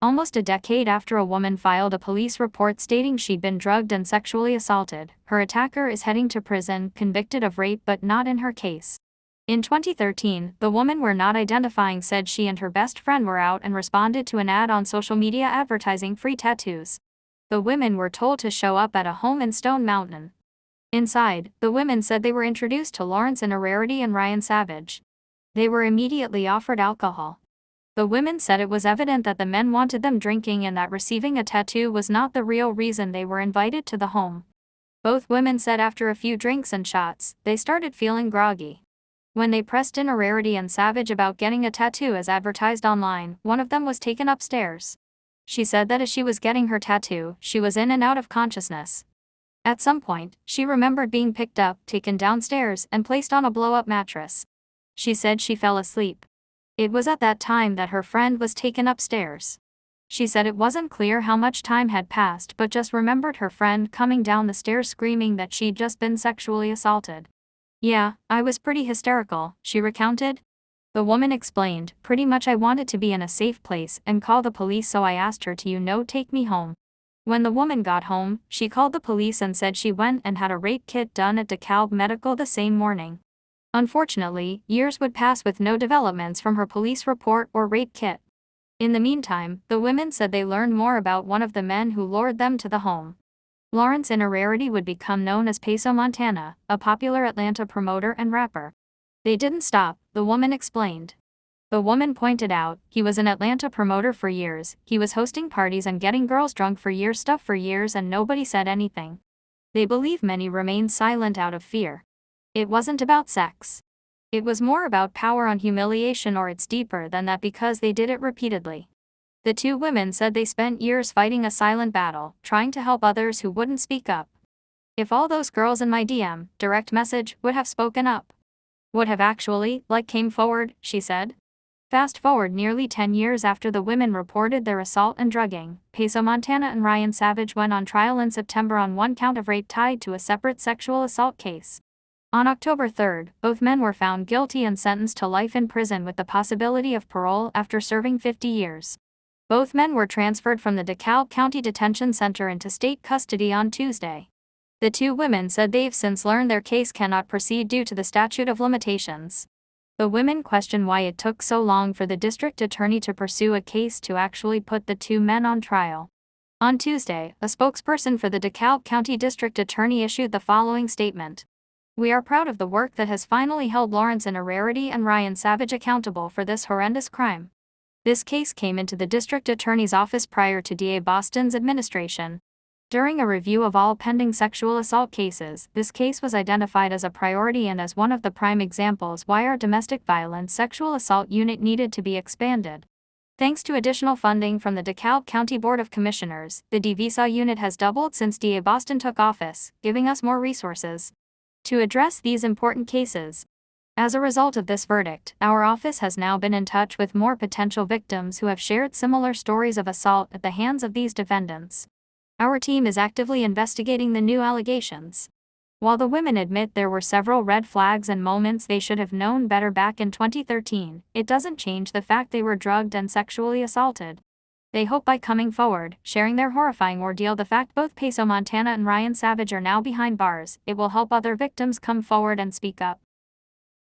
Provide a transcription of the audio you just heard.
Almost a decade after a woman filed a police report stating she'd been drugged and sexually assaulted, her attacker is heading to prison, convicted of rape but not in her case. In 2013, the woman we're not identifying said she and her best friend were out and responded to an ad on social media advertising free tattoos. The women were told to show up at a home in Stone Mountain. Inside, the women said they were introduced to Laurence Innerarity and Ryan Savage. They were immediately offered alcohol. The women said it was evident that the men wanted them drinking and that receiving a tattoo was not the real reason they were invited to the home. Both women said after a few drinks and shots, they started feeling groggy. When they pressed Innerarity and Savage about getting a tattoo as advertised online, one of them was taken upstairs. She said that as she was getting her tattoo, she was in and out of consciousness. At some point, she remembered being picked up, taken downstairs, and placed on a blow-up mattress. She said she fell asleep. It was at that time that her friend was taken upstairs. She said it wasn't clear how much time had passed but just remembered her friend coming down the stairs screaming that she'd just been sexually assaulted. "Yeah, I was pretty hysterical," she recounted. The woman explained, "Pretty much I wanted to be in a safe place and call the police, so I asked her to take me home." When the woman got home, she called the police and said she went and had a rape kit done at DeKalb Medical the same morning. Unfortunately, years would pass with no developments from her police report or rape kit. In the meantime, the women said they learned more about one of the men who lured them to the home. Laurence Innerarity would become known as Peso Montana, a popular Atlanta promoter and rapper. They didn't stop, the woman explained. The woman pointed out, he was an Atlanta promoter for years, he was hosting parties and getting girls drunk for years and nobody said anything. They believe many remained silent out of fear. It wasn't about sex. It was more about power and humiliation, or it's deeper than that because they did it repeatedly. The two women said they spent years fighting a silent battle, trying to help others who wouldn't speak up. "If all those girls in my DM, direct message, would have spoken up. Would have actually, came forward," she said. Fast forward nearly 10 years after the women reported their assault and drugging, Peso Montana and Ryan Savage went on trial in September on one count of rape tied to a separate sexual assault case. On October 3, both men were found guilty and sentenced to life in prison with the possibility of parole after serving 50 years. Both men were transferred from the DeKalb County Detention Center into state custody on Tuesday. The two women said they've since learned their case cannot proceed due to the statute of limitations. The women questioned why it took so long for the district attorney to pursue a case to actually put the two men on trial. On Tuesday, a spokesperson for the DeKalb County District Attorney issued the following statement. "We are proud of the work that has finally held Laurence Innerarity and Ryan Savage accountable for this horrendous crime. This case came into the district attorney's office prior to DA Boston's administration. During a review of all pending sexual assault cases, this case was identified as a priority and as one of the prime examples why our domestic violence sexual assault unit needed to be expanded. Thanks to additional funding from the DeKalb County Board of Commissioners, the DVSA unit has doubled since DA Boston took office, giving us more resources to address these important cases. As a result of this verdict, our office has now been in touch with more potential victims who have shared similar stories of assault at the hands of these defendants. Our team is actively investigating the new allegations." While the women admit there were several red flags and moments they should have known better back in 2013, it doesn't change the fact they were drugged and sexually assaulted. They hope by coming forward, sharing their horrifying ordeal, the fact both Peso Montana and Ryan Savage are now behind bars, it will help other victims come forward and speak up.